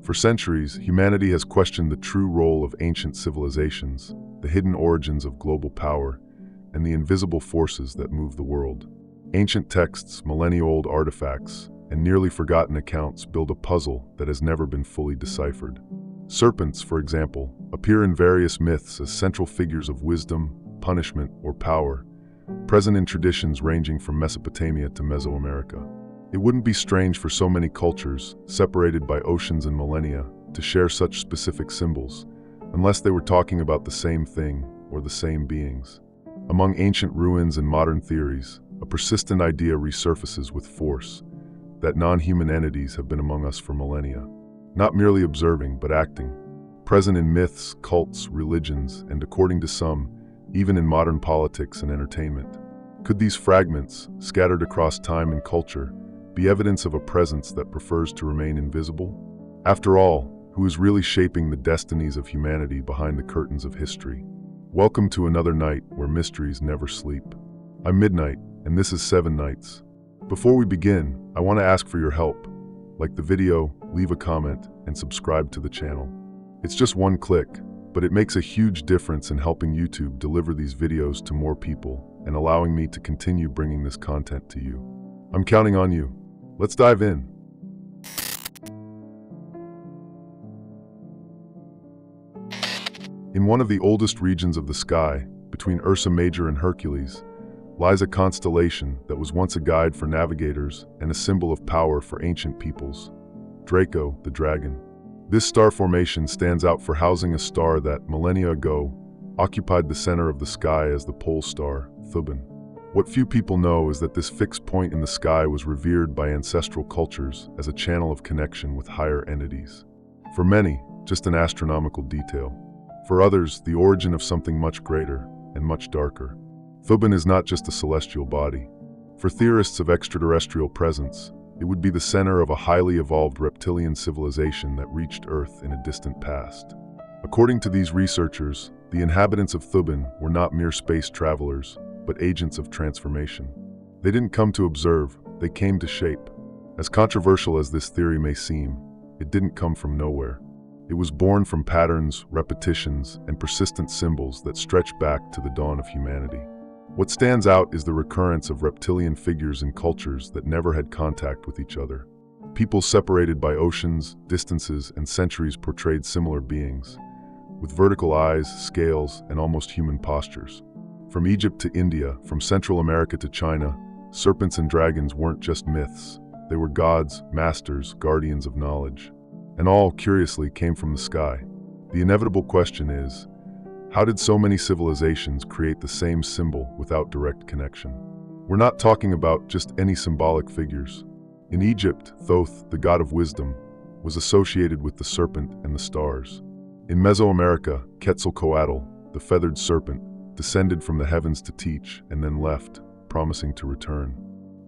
For centuries, humanity has questioned the true role of ancient civilizations, the hidden origins of global power, and the invisible forces that move the world. Ancient texts, millennia-old artifacts, and nearly forgotten accounts build a puzzle that has never been fully deciphered. Serpents, for example, appear in various myths as central figures of wisdom, punishment, or power, present in traditions ranging from Mesopotamia to Mesoamerica. It wouldn't be strange for so many cultures, separated by oceans and millennia, to share such specific symbols, unless they were talking about the same thing or the same beings. Among ancient ruins and modern theories, a persistent idea resurfaces with force, that non-human entities have been among us for millennia. Not merely observing, but acting. Present in myths, cults, religions, and according to some, even in modern politics and entertainment. Could these fragments, scattered across time and culture, be evidence of a presence that prefers to remain invisible? After all, who is really shaping the destinies of humanity behind the curtains of history? Welcome to another night where mysteries never sleep. I'm Midnight, and this is 7 Nights. Before we begin, I want to ask for your help. Like the video, leave a comment, and subscribe to the channel. It's just one click, but it makes a huge difference in helping YouTube deliver these videos to more people and allowing me to continue bringing this content to you. I'm counting on you. Let's dive in. In one of the oldest regions of the sky, between Ursa Major and Hercules, lies a constellation that was once a guide for navigators and a symbol of power for ancient peoples, Draco, the dragon. This star formation stands out for housing a star that, millennia ago, occupied the center of the sky as the pole star, Thubin. What few people know is that this fixed point in the sky was revered by ancestral cultures as a channel of connection with higher entities. For many, just an astronomical detail. For others, the origin of something much greater and much darker. Thubin is not just a celestial body. For theorists of extraterrestrial presence, it would be the center of a highly evolved reptilian civilization that reached Earth in a distant past. According to these researchers, the inhabitants of Thubin were not mere space travelers, but agents of transformation. They didn't come to observe, they came to shape. As controversial as this theory may seem, it didn't come from nowhere. It was born from patterns, repetitions, and persistent symbols that stretch back to the dawn of humanity. What stands out is the recurrence of reptilian figures in cultures that never had contact with each other. People separated by oceans, distances, and centuries portrayed similar beings, with vertical eyes, scales, and almost human postures. From Egypt to India, from Central America to China, serpents and dragons weren't just myths. They were gods, masters, guardians of knowledge. And all, curiously, came from the sky. The inevitable question is, how did so many civilizations create the same symbol without direct connection? We're not talking about just any symbolic figures. In Egypt, Thoth, the god of wisdom, was associated with the serpent and the stars. In Mesoamerica, Quetzalcoatl, the feathered serpent, descended from the heavens to teach and then left, promising to return.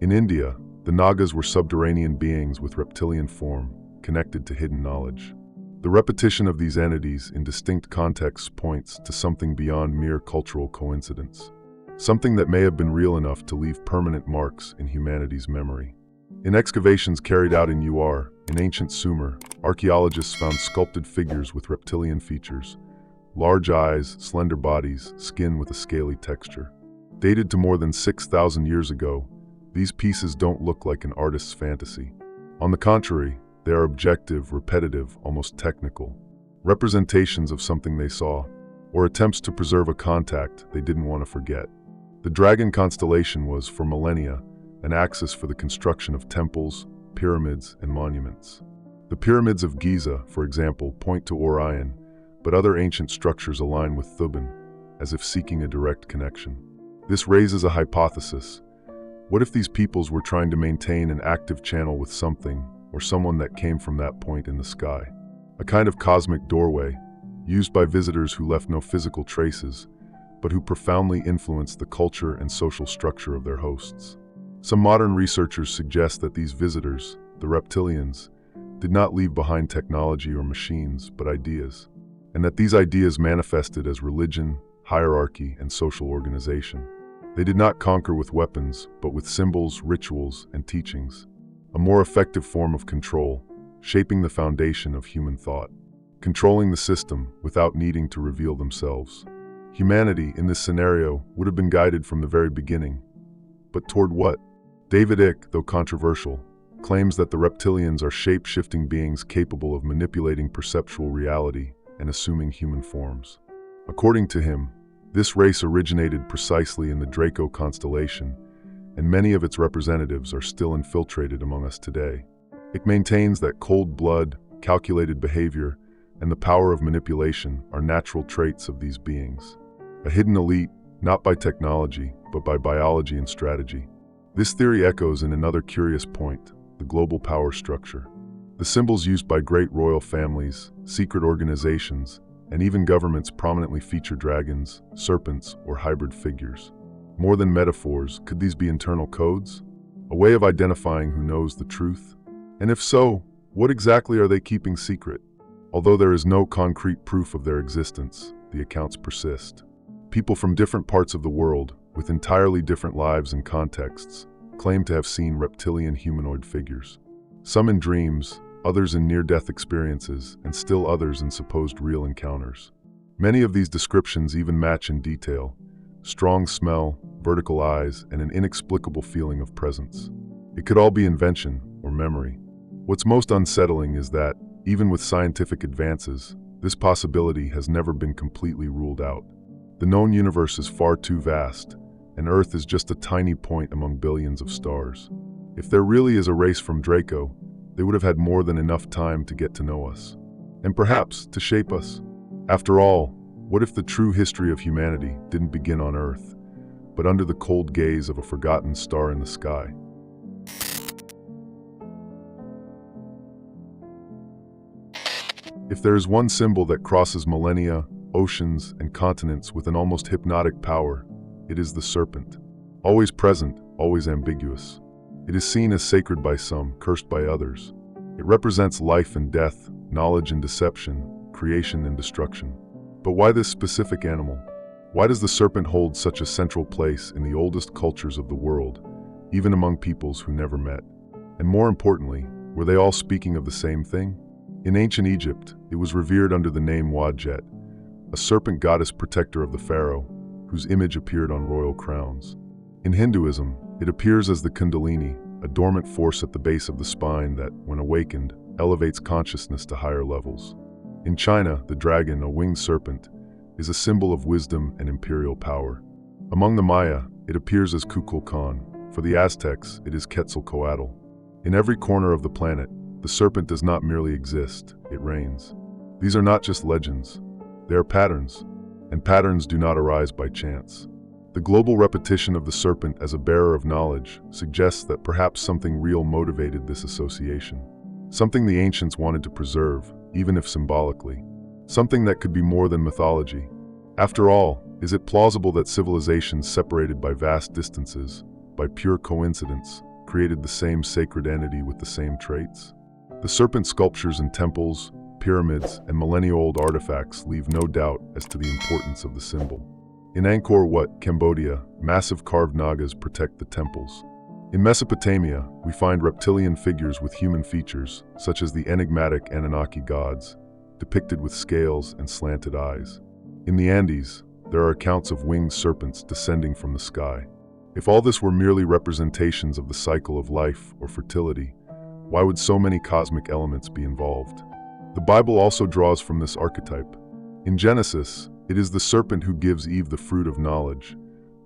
In India, the Nagas were subterranean beings with reptilian form, connected to hidden knowledge. The repetition of these entities in distinct contexts points to something beyond mere cultural coincidence, something that may have been real enough to leave permanent marks in humanity's memory. In excavations carried out in UR, in ancient Sumer, archaeologists found sculpted figures with reptilian features, large eyes, slender bodies, skin with a scaly texture. Dated to more than 6,000 years ago, these pieces don't look like an artist's fantasy. On the contrary, they are objective, repetitive, almost technical, representations of something they saw, or attempts to preserve a contact they didn't want to forget. The dragon constellation was, for millennia, an axis for the construction of temples, pyramids, and monuments. The pyramids of Giza, for example, point to Orion, but other ancient structures align with Thubin, as if seeking a direct connection. This raises a hypothesis. What if these peoples were trying to maintain an active channel with something or someone that came from that point in the sky? A kind of cosmic doorway, used by visitors who left no physical traces, but who profoundly influenced the culture and social structure of their hosts. Some modern researchers suggest that these visitors, the Reptilians, did not leave behind technology or machines, but ideas, and that these ideas manifested as religion, hierarchy, and social organization. They did not conquer with weapons, but with symbols, rituals, and teachings. A more effective form of control, shaping the foundation of human thought, controlling the system without needing to reveal themselves. Humanity, in this scenario, would have been guided from the very beginning. But toward what? David Icke, though controversial, claims that the reptilians are shape-shifting beings capable of manipulating perceptual reality and assuming human forms. According to him, this race originated precisely in the Draco constellation, and many of its representatives are still infiltrated among us today. It maintains that cold blood, calculated behavior, and the power of manipulation are natural traits of these beings. A hidden elite, not by technology, but by biology and strategy. This theory echoes in another curious point, the global power structure. The symbols used by great royal families, secret organizations, and even governments prominently feature dragons, serpents, or hybrid figures. More than metaphors, could these be internal codes? A way of identifying who knows the truth? And if so, what exactly are they keeping secret? Although there is no concrete proof of their existence, the accounts persist. People from different parts of the world, with entirely different lives and contexts, claim to have seen reptilian humanoid figures. Some in dreams, others in near-death experiences, and still others in supposed real encounters. Many of these descriptions even match in detail: strong smell, vertical eyes, and an inexplicable feeling of presence. It could all be invention or memory. What's most unsettling is that, even with scientific advances, this possibility has never been completely ruled out. The known universe is far too vast, and Earth is just a tiny point among billions of stars. If there really is a race from Draco, they would have had more than enough time to get to know us, and perhaps to shape us. After all, what if the true history of humanity didn't begin on Earth, but under the cold gaze of a forgotten star in the sky? If there is one symbol that crosses millennia, oceans, and continents with an almost hypnotic power, it is the serpent. Always present, always ambiguous. It is seen as sacred by some, cursed by others. It represents life and death, knowledge and deception, creation and destruction. But why this specific animal? Why does the serpent hold such a central place in the oldest cultures of the world, even among peoples who never met? And more importantly, were they all speaking of the same thing? In ancient Egypt, it was revered under the name Wadjet, a serpent goddess protector of the pharaoh, whose image appeared on royal crowns. In Hinduism, it appears as the Kundalini, a dormant force at the base of the spine that, when awakened, elevates consciousness to higher levels. In China, the dragon, a winged serpent, is a symbol of wisdom and imperial power. Among the Maya, it appears as Kukulkan. For the Aztecs, it is Quetzalcoatl. In every corner of the planet, the serpent does not merely exist, it reigns. These are not just legends, they are patterns, and patterns do not arise by chance. The global repetition of the serpent as a bearer of knowledge suggests that perhaps something real motivated this association. Something the ancients wanted to preserve, even if symbolically. Something that could be more than mythology. After all, is it plausible that civilizations separated by vast distances, by pure coincidence, created the same sacred entity with the same traits? The serpent sculptures in temples, pyramids, and millennia-old artifacts leave no doubt as to the importance of the symbol. In Angkor Wat, Cambodia, massive carved nagas protect the temples. In Mesopotamia, we find reptilian figures with human features, such as the enigmatic Anunnaki gods, depicted with scales and slanted eyes. In the Andes, there are accounts of winged serpents descending from the sky. If all this were merely representations of the cycle of life or fertility, why would so many cosmic elements be involved? The Bible also draws from this archetype. In Genesis, it is the serpent who gives Eve the fruit of knowledge,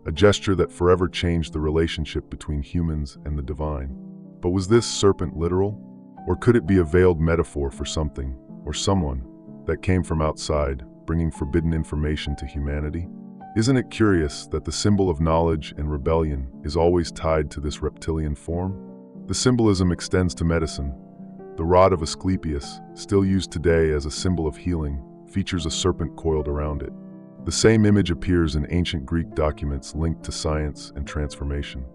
a gesture that forever changed the relationship between humans and the divine. But was this serpent literal? Or could it be a veiled metaphor for something, or someone, that came from outside, bringing forbidden information to humanity? Isn't it curious that the symbol of knowledge and rebellion is always tied to this reptilian form? The symbolism extends to medicine. The rod of Asclepius, still used today as a symbol of healing, features a serpent coiled around it. The same image appears in ancient Greek documents linked to science and transformation.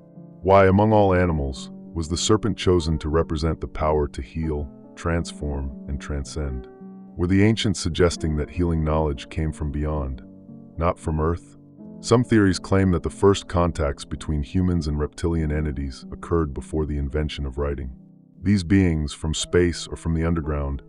Why, among all animals, was the serpent chosen to represent the power to heal, transform, and transcend? Were the ancients suggesting that healing knowledge came from beyond, not from Earth? Some theories claim that the first contacts between humans and reptilian entities occurred before the invention of writing. These beings, from space or from the underground,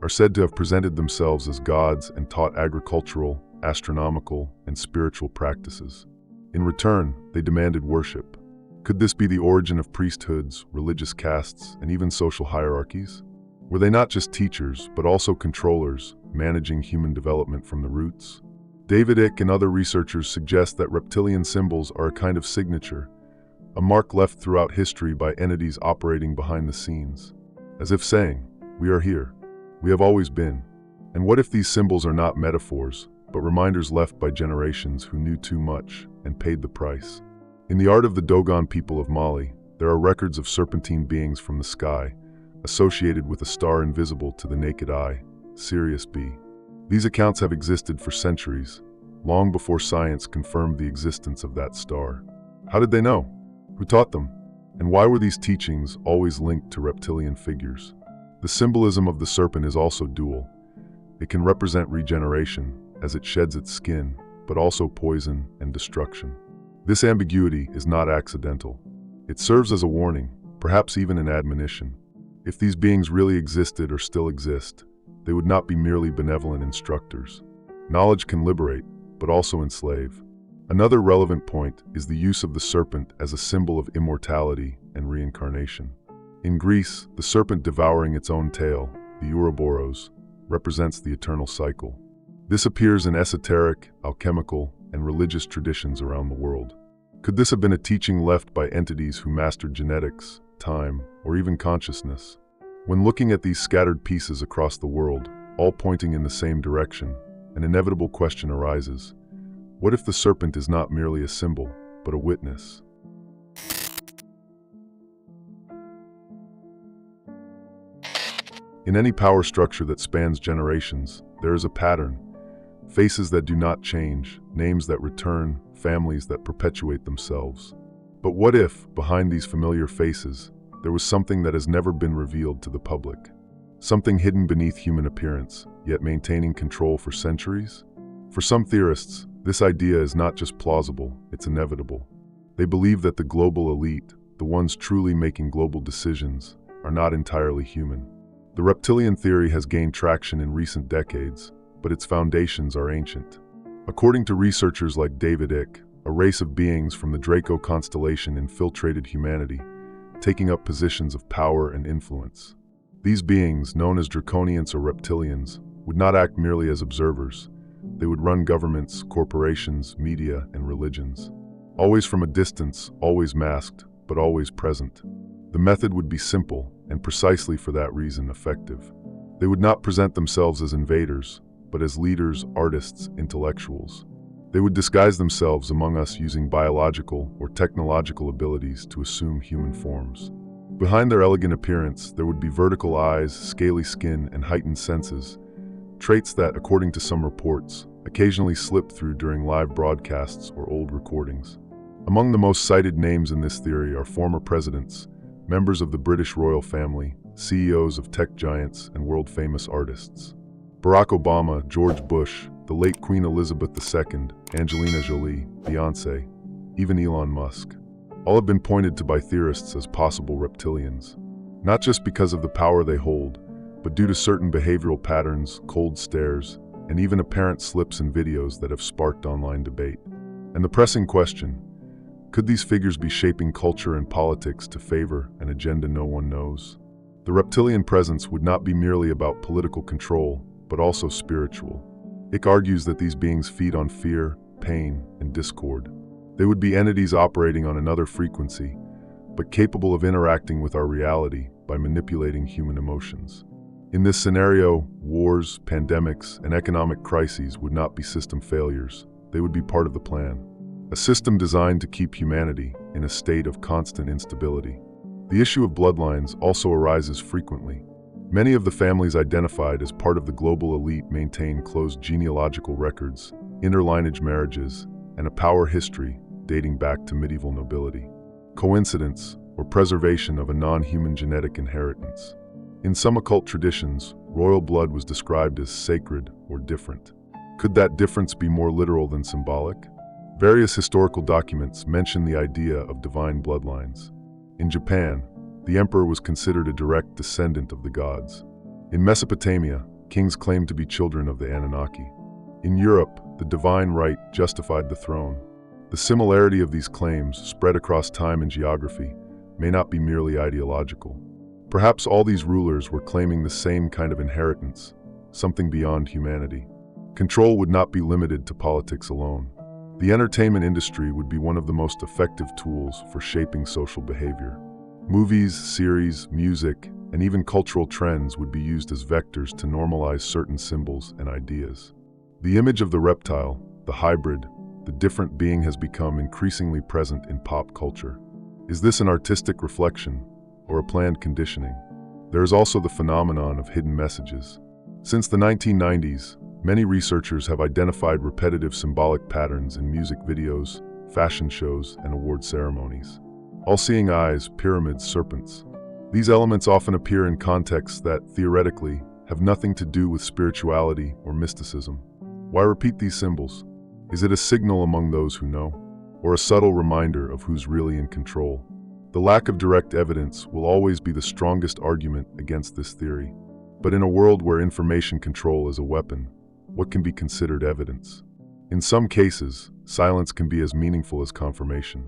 are said to have presented themselves as gods and taught agricultural, astronomical, and spiritual practices. In return, they demanded worship. Could this be the origin of priesthoods, religious castes, and even social hierarchies? Were they not just teachers, but also controllers, managing human development from the roots? David Icke and other researchers suggest that reptilian symbols are a kind of signature, a mark left throughout history by entities operating behind the scenes, as if saying, "We are here. We have always been." And what if these symbols are not metaphors, but reminders left by generations who knew too much and paid the price? In the art of the Dogon people of Mali, there are records of serpentine beings from the sky, associated with a star invisible to the naked eye, Sirius B. These accounts have existed for centuries, long before science confirmed the existence of that star. How did they know? Who taught them? And why were these teachings always linked to reptilian figures? The symbolism of the serpent is also dual. It can represent regeneration, as it sheds its skin, but also poison and destruction. This ambiguity is not accidental. It serves as a warning, perhaps even an admonition. If these beings really existed or still exist, they would not be merely benevolent instructors. Knowledge can liberate, but also enslave. Another relevant point is the use of the serpent as a symbol of immortality and reincarnation. In Greece, the serpent devouring its own tail, the Ouroboros, represents the eternal cycle. This appears in esoteric, alchemical, and religious traditions around the world. Could this have been a teaching left by entities who mastered genetics, time, or even consciousness? When looking at these scattered pieces across the world, all pointing in the same direction, an inevitable question arises. What if the serpent is not merely a symbol, but a witness? In any power structure that spans generations, there is a pattern. Faces that do not change, names that return, families that perpetuate themselves. But what if, behind these familiar faces, there was something that has never been revealed to the public? Something hidden beneath human appearance, yet maintaining control for centuries? For some theorists, this idea is not just plausible, it's inevitable. They believe that the global elite, the ones truly making global decisions, are not entirely human. The reptilian theory has gained traction in recent decades, but its foundations are ancient. According to researchers like David Icke, a race of beings from the Draco constellation infiltrated humanity, taking up positions of power and influence. These beings, known as Draconians or Reptilians, would not act merely as observers. They would run governments, corporations, media, and religions. Always from a distance, always masked, but always present. The method would be simple, and precisely for that reason effective. They would not present themselves as invaders, but as leaders, artists, intellectuals. They would disguise themselves among us using biological or technological abilities to assume human forms. Behind their elegant appearance, there would be vertical eyes, scaly skin, and heightened senses, traits that, according to some reports, occasionally slip through during live broadcasts or old recordings. Among the most cited names in this theory are former presidents, members of the British royal family, CEOs of tech giants, and world-famous artists. Barack Obama, George Bush, the late Queen Elizabeth II, Angelina Jolie, Beyoncé, even Elon Musk. All have been pointed to by theorists as possible reptilians, not just because of the power they hold, but due to certain behavioral patterns, cold stares, and even apparent slips in videos that have sparked online debate. And the pressing question, could these figures be shaping culture and politics to favor an agenda no one knows? The reptilian presence would not be merely about political control, but also spiritual. Icke argues that these beings feed on fear, pain, and discord. They would be entities operating on another frequency, but capable of interacting with our reality by manipulating human emotions. In this scenario, wars, pandemics, and economic crises would not be system failures. They would be part of the plan. A system designed to keep humanity in a state of constant instability. The issue of bloodlines also arises frequently. Many of the families identified as part of the global elite maintain closed genealogical records, interlineage marriages, and a power history dating back to medieval nobility. Coincidence, or preservation of a non-human genetic inheritance. In some occult traditions, royal blood was described as sacred or different. Could that difference be more literal than symbolic? Various historical documents mention the idea of divine bloodlines. In Japan, The emperor was considered a direct descendant of the gods. In Mesopotamia, kings claimed to be children of the Anunnaki. In Europe, the divine right justified the throne. The similarity of these claims, spread across time and geography, may not be merely ideological. Perhaps all these rulers were claiming the same kind of inheritance, something beyond humanity. Control would not be limited to politics alone. The entertainment industry would be one of the most effective tools for shaping social behavior. Movies, series, music, and even cultural trends would be used as vectors to normalize certain symbols and ideas. The image of the reptile, the hybrid, the different being has become increasingly present in pop culture. Is this an artistic reflection or a planned conditioning? There is also the phenomenon of hidden messages. Since the 1990s, many researchers have identified repetitive symbolic patterns in music videos, fashion shows, and award ceremonies. All-seeing eyes, pyramids, serpents. These elements often appear in contexts that, theoretically, have nothing to do with spirituality or mysticism. Why repeat these symbols? Is it a signal among those who know, or a subtle reminder of who's really in control? The lack of direct evidence will always be the strongest argument against this theory. But in a world where information control is a weapon, what can be considered evidence? In some cases, silence can be as meaningful as confirmation.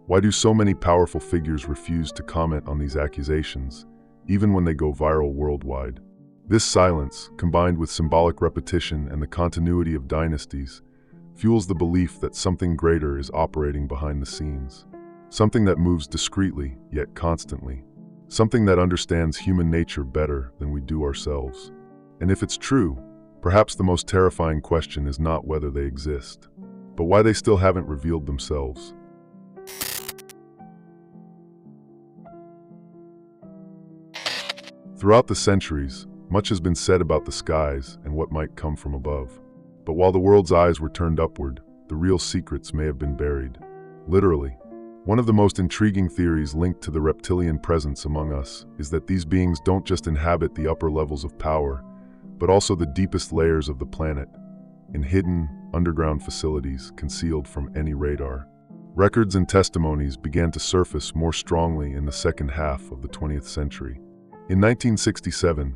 Why do so many powerful figures refuse to comment on these accusations, even when they go viral worldwide? This silence, combined with symbolic repetition and the continuity of dynasties, fuels the belief that something greater is operating behind the scenes. Something that moves discreetly, yet constantly. Something that understands human nature better than we do ourselves. And if it's true, perhaps the most terrifying question is not whether they exist, but why they still haven't revealed themselves. Throughout the centuries, much has been said about the skies and what might come from above. But while the world's eyes were turned upward, the real secrets may have been buried. Literally. One of the most intriguing theories linked to the reptilian presence among us is that these beings don't just inhabit the upper levels of power, but also the deepest layers of the planet, in hidden, underground facilities concealed from any radar. Records and testimonies began to surface more strongly in the second half of the 20th century. In 1967,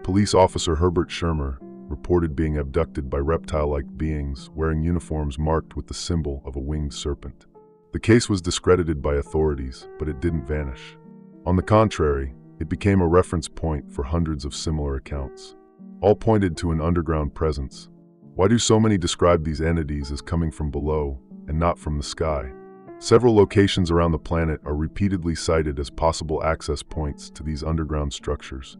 police officer Herbert Shurmer reported being abducted by reptile-like beings wearing uniforms marked with the symbol of a winged serpent. The case was discredited by authorities, but it didn't vanish. On the contrary, it became a reference point for hundreds of similar accounts. All pointed to an underground presence. Why do so many describe these entities as coming from below and not from the sky? Several locations around the planet are repeatedly cited as possible access points to these underground structures.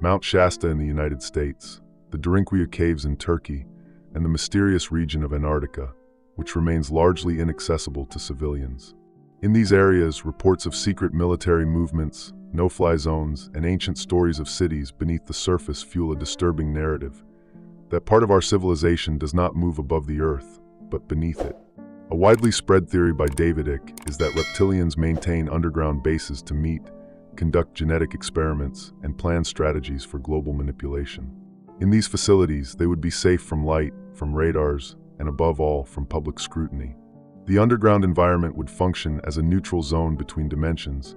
Mount Shasta in the United States, the Derinkuyu Caves in Turkey, and the mysterious region of Antarctica, which remains largely inaccessible to civilians. In these areas, reports of secret military movements, no-fly zones, and ancient stories of cities beneath the surface fuel a disturbing narrative that part of our civilization does not move above the earth, but beneath it. A widely spread theory by David Icke is that reptilians maintain underground bases to meet, conduct genetic experiments, and plan strategies for global manipulation. In these facilities, they would be safe from light, from radars, and above all, from public scrutiny. The underground environment would function as a neutral zone between dimensions,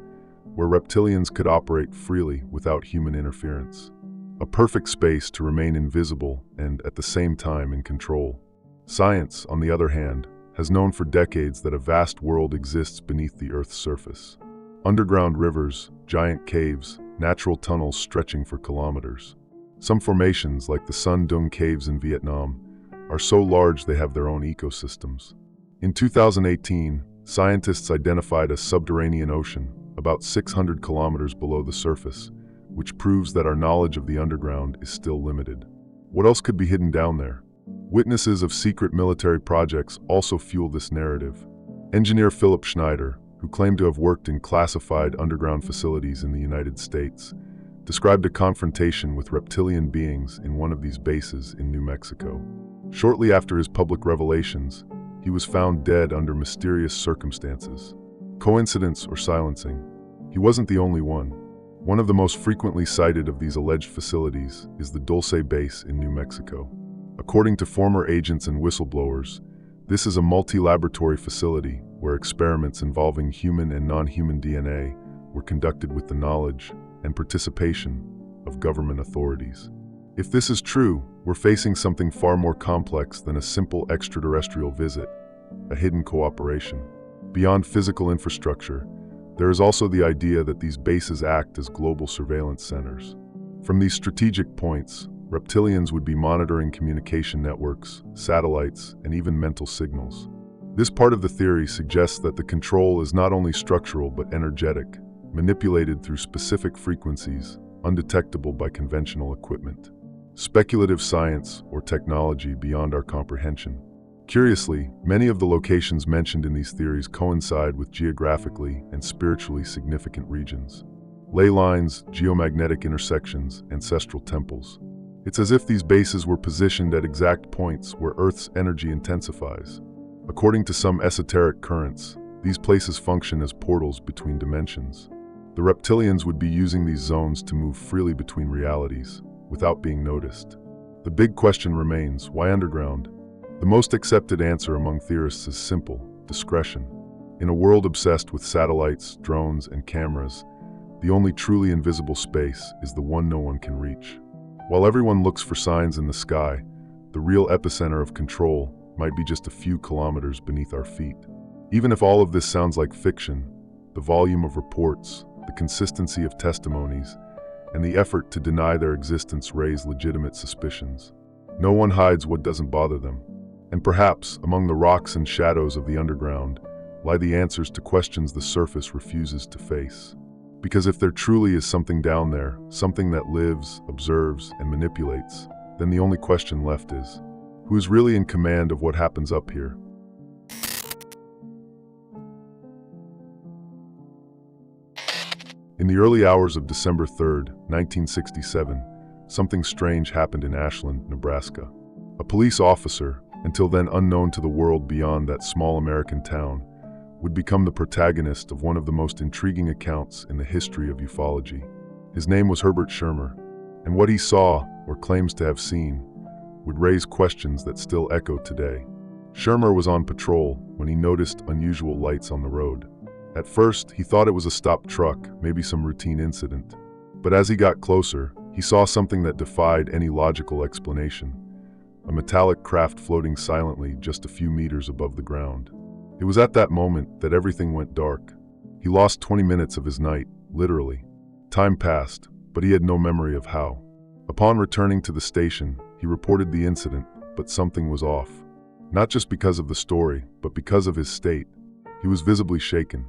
where reptilians could operate freely without human interference. A perfect space to remain invisible and, at the same time, in control. Science, on the other hand, has known for decades that a vast world exists beneath the Earth's surface. Underground rivers, giant caves, natural tunnels stretching for kilometers. Some formations, like the Sun Dung Caves in Vietnam, are so large they have their own ecosystems. In 2018, scientists identified a subterranean ocean, about 600 kilometers below the surface, which proves that our knowledge of the underground is still limited. What else could be hidden down there? Witnesses of secret military projects also fuel this narrative. Engineer Philip Schneider, who claimed to have worked in classified underground facilities in the United States, described a confrontation with reptilian beings in one of these bases in New Mexico. Shortly after his public revelations, he was found dead under mysterious circumstances. Coincidence or silencing? He wasn't the only one. One of the most frequently cited of these alleged facilities is the Dulce Base in New Mexico. According to former agents and whistleblowers, this is a multi-laboratory facility where experiments involving human and non-human DNA were conducted with the knowledge and participation of government authorities. If this is true, we're facing something far more complex than a simple extraterrestrial visit, a hidden cooperation. Beyond physical infrastructure, there is also the idea that these bases act as global surveillance centers. From these strategic points, reptilians would be monitoring communication networks, satellites, and even mental signals. This part of the theory suggests that the control is not only structural but energetic, manipulated through specific frequencies, undetectable by conventional equipment. Speculative science or technology beyond our comprehension. Curiously, many of the locations mentioned in these theories coincide with geographically and spiritually significant regions. Ley lines, geomagnetic intersections, ancestral temples. It's as if these bases were positioned at exact points where Earth's energy intensifies. According to some esoteric currents, these places function as portals between dimensions. The reptilians would be using these zones to move freely between realities, without being noticed. The big question remains, why underground? The most accepted answer among theorists is simple: discretion. In a world obsessed with satellites, drones, and cameras, the only truly invisible space is the one no one can reach. While everyone looks for signs in the sky, the real epicenter of control might be just a few kilometers beneath our feet. Even if all of this sounds like fiction, the volume of reports, the consistency of testimonies, and the effort to deny their existence raise legitimate suspicions. No one hides what doesn't bother them. And perhaps, among the rocks and shadows of the underground, lie the answers to questions the surface refuses to face. Because if there truly is something down there, something that lives, observes, and manipulates, then the only question left is, who is really in command of what happens up here? In the early hours of December 3rd, 1967, something strange happened in Ashland, Nebraska. A police officer, until then unknown to the world beyond that small American town, would become the protagonist of one of the most intriguing accounts in the history of ufology. His name was Herbert Shurmer, and what he saw, or claims to have seen, would raise questions that still echo today. Shurmer was on patrol when he noticed unusual lights on the road. At first, he thought it was a stopped truck, maybe some routine incident. But as he got closer, he saw something that defied any logical explanation. A metallic craft floating silently just a few meters above the ground. It was at that moment that everything went dark. He lost 20 minutes of his night, literally. Time passed, but he had no memory of how. Upon returning to the station, he reported the incident, but something was off. Not just because of the story, but because of his state. He was visibly shaken.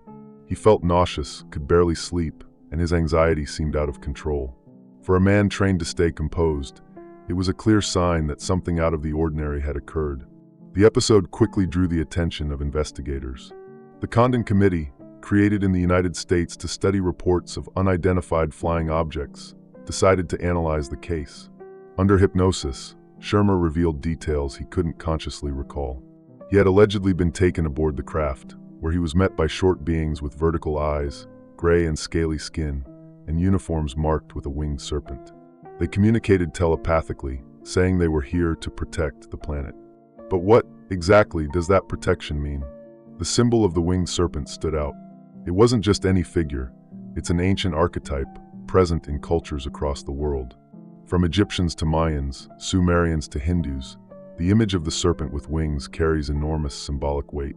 He felt nauseous, could barely sleep, and his anxiety seemed out of control. For a man trained to stay composed, it was a clear sign that something out of the ordinary had occurred. The episode quickly drew the attention of investigators. The Condon Committee, created in the United States to study reports of unidentified flying objects, decided to analyze the case. Under hypnosis, Shurmer revealed details he couldn't consciously recall. He had allegedly been taken aboard the craft, where he was met by short beings with vertical eyes, gray and scaly skin, and uniforms marked with a winged serpent. They communicated telepathically, saying they were here to protect the planet. But what, exactly, does that protection mean? The symbol of the winged serpent stood out. It wasn't just any figure, it's an ancient archetype present in cultures across the world. From Egyptians to Mayans, Sumerians to Hindus, the image of the serpent with wings carries enormous symbolic weight.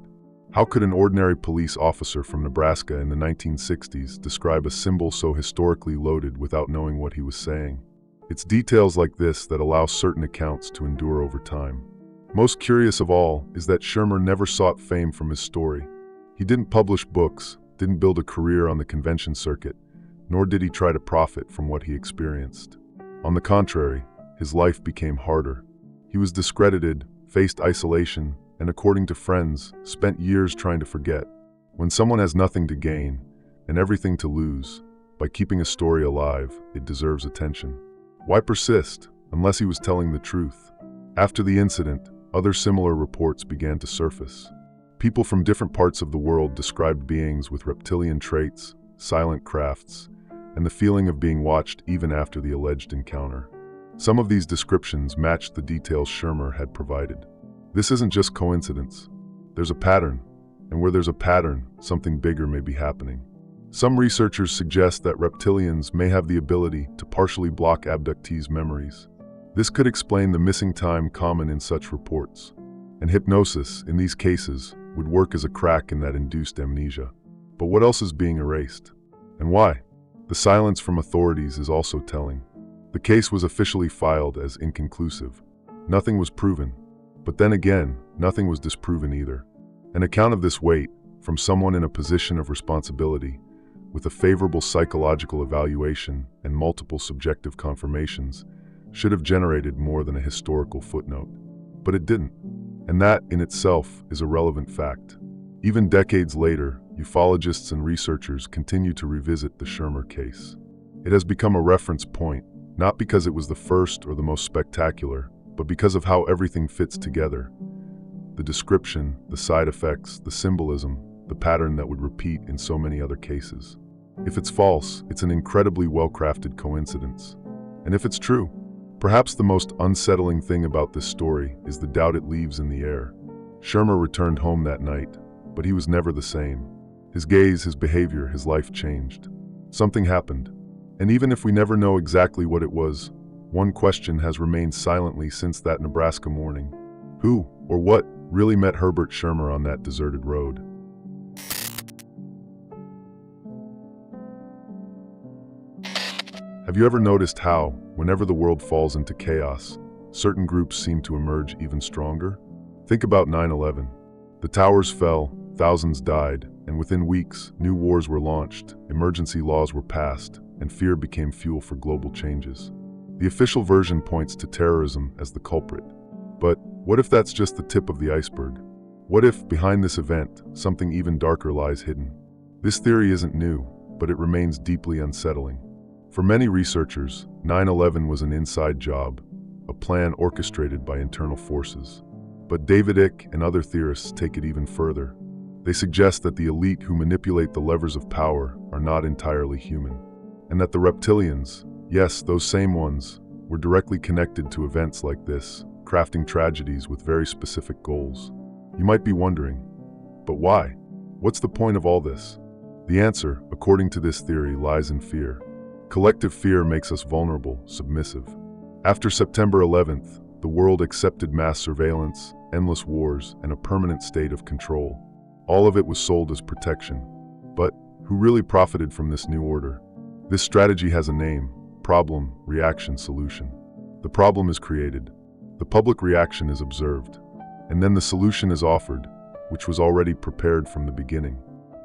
How could an ordinary police officer from Nebraska in the 1960s describe a symbol so historically loaded without knowing what he was saying? It's details like this that allow certain accounts to endure over time. Most curious of all is that Shurmer never sought fame from his story. He didn't publish books, didn't build a career on the convention circuit, nor did he try to profit from what he experienced. On the contrary, his life became harder. He was discredited, faced isolation, and according to friends, spent years trying to forget. When someone has nothing to gain and everything to lose, by keeping a story alive, it deserves attention. Why persist, unless he was telling the truth? After the incident, other similar reports began to surface. People from different parts of the world described beings with reptilian traits, silent crafts, and the feeling of being watched even after the alleged encounter. Some of these descriptions matched the details Shurmer had provided. This isn't just coincidence. There's a pattern, and where there's a pattern, something bigger may be happening. Some researchers suggest that reptilians may have the ability to partially block abductees' memories. This could explain the missing time common in such reports. And hypnosis, in these cases, would work as a crack in that induced amnesia. But what else is being erased? And why? The silence from authorities is also telling. The case was officially filed as inconclusive. Nothing was proven. But then again, nothing was disproven either. An account of this weight, from someone in a position of responsibility, with a favorable psychological evaluation and multiple subjective confirmations, should have generated more than a historical footnote. But it didn't. And that, in itself, is a relevant fact. Even decades later, ufologists and researchers continue to revisit the Shurmer case. It has become a reference point, not because it was the first or the most spectacular, but because of how everything fits together. The description, the side effects, the symbolism, the pattern that would repeat in so many other cases. If it's false, it's an incredibly well-crafted coincidence. And if it's true, perhaps the most unsettling thing about this story is the doubt it leaves in the air. Shurmer returned home that night, but he was never the same. His gaze, his behavior, his life changed. Something happened. And even if we never know exactly what it was, one question has remained silently since that Nebraska morning. Who, or what, really met Herbert Shurmer on that deserted road? Have you ever noticed how, whenever the world falls into chaos, certain groups seem to emerge even stronger? Think about 9/11. The towers fell, thousands died, and within weeks, new wars were launched, emergency laws were passed, and fear became fuel for global changes. The official version points to terrorism as the culprit. But what if that's just the tip of the iceberg? What if, behind this event, something even darker lies hidden? This theory isn't new, but it remains deeply unsettling. For many researchers, 9/11 was an inside job, a plan orchestrated by internal forces. But David Icke and other theorists take it even further. They suggest that the elite who manipulate the levers of power are not entirely human, and that the reptilians, yes, those same ones, were directly connected to events like this, crafting tragedies with very specific goals. You might be wondering, but why? What's the point of all this? The answer, according to this theory, lies in fear. Collective fear makes us vulnerable, submissive. After September 11th, the world accepted mass surveillance, endless wars, and a permanent state of control. All of it was sold as protection. But who really profited from this new order? This strategy has a name: problem, reaction, solution. The problem is created. The public reaction is observed. And then the solution is offered, which was already prepared from the beginning.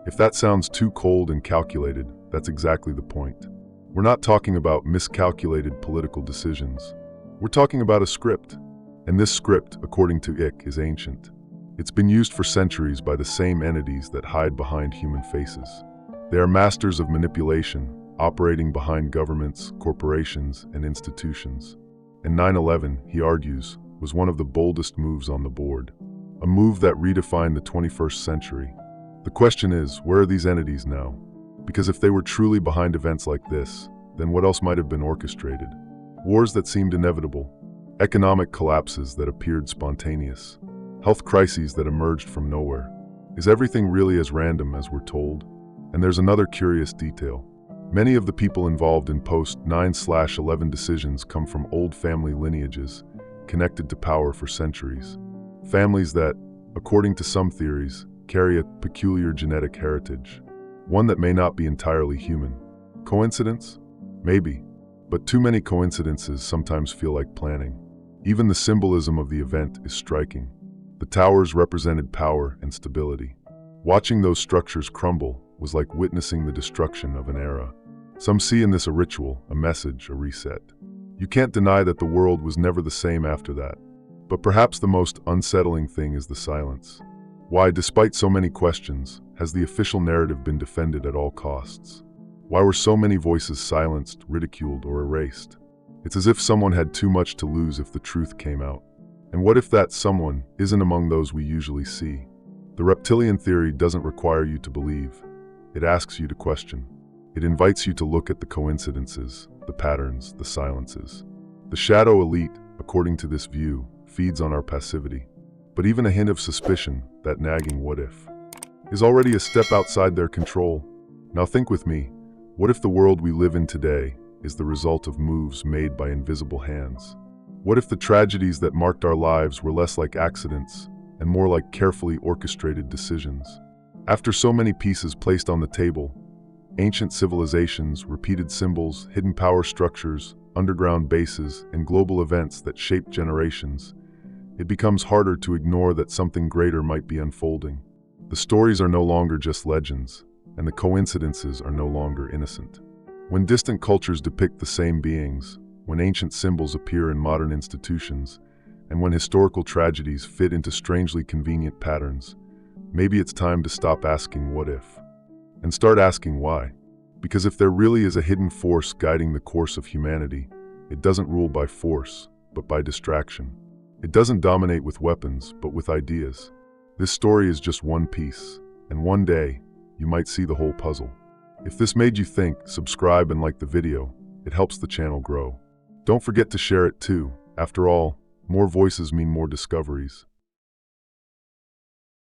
If that sounds too cold and calculated, that's exactly the point. We're not talking about miscalculated political decisions. We're talking about a script. And this script, according to Icke, is ancient. It's been used for centuries by the same entities that hide behind human faces. They are masters of manipulation, operating behind governments, corporations, and institutions. And 9/11, he argues, was one of the boldest moves on the board. A move that redefined the 21st century. The question is, where are these entities now? Because if they were truly behind events like this, then what else might have been orchestrated? Wars that seemed inevitable, economic collapses that appeared spontaneous, health crises that emerged from nowhere. Is everything really as random as we're told? And there's another curious detail. Many of the people involved in post-9/11 decisions come from old family lineages, connected to power for centuries. Families that, according to some theories, carry a peculiar genetic heritage. One that may not be entirely human. Coincidence? Maybe. But too many coincidences sometimes feel like planning. Even the symbolism of the event is striking. The towers represented power and stability. Watching those structures crumble was like witnessing the destruction of an era. Some see in this a ritual, a message, a reset. You can't deny that the world was never the same after that. But perhaps the most unsettling thing is the silence. Why, despite so many questions, has the official narrative been defended at all costs? Why were so many voices silenced, ridiculed, or erased? It's as if someone had too much to lose if the truth came out. And what if that someone isn't among those we usually see? The reptilian theory doesn't require you to believe. It asks you to question. It invites you to look at the coincidences, the patterns, the silences. The shadow elite, according to this view, feeds on our passivity. But even a hint of suspicion, that nagging what if, is already a step outside their control. Now think with me, what if the world we live in today is the result of moves made by invisible hands? What if the tragedies that marked our lives were less like accidents and more like carefully orchestrated decisions? After so many pieces placed on the table, ancient civilizations, repeated symbols, hidden power structures, underground bases, and global events that shaped generations, it becomes harder to ignore that something greater might be unfolding. The stories are no longer just legends, and the coincidences are no longer innocent. When distant cultures depict the same beings, when ancient symbols appear in modern institutions, and when historical tragedies fit into strangely convenient patterns, maybe it's time to stop asking what if, and start asking why. Because if there really is a hidden force guiding the course of humanity, it doesn't rule by force, but by distraction. It doesn't dominate with weapons, but with ideas. This story is just one piece, and one day, you might see the whole puzzle. If this made you think, subscribe and like the video. It helps the channel grow. Don't forget to share it too. After all, more voices mean more discoveries.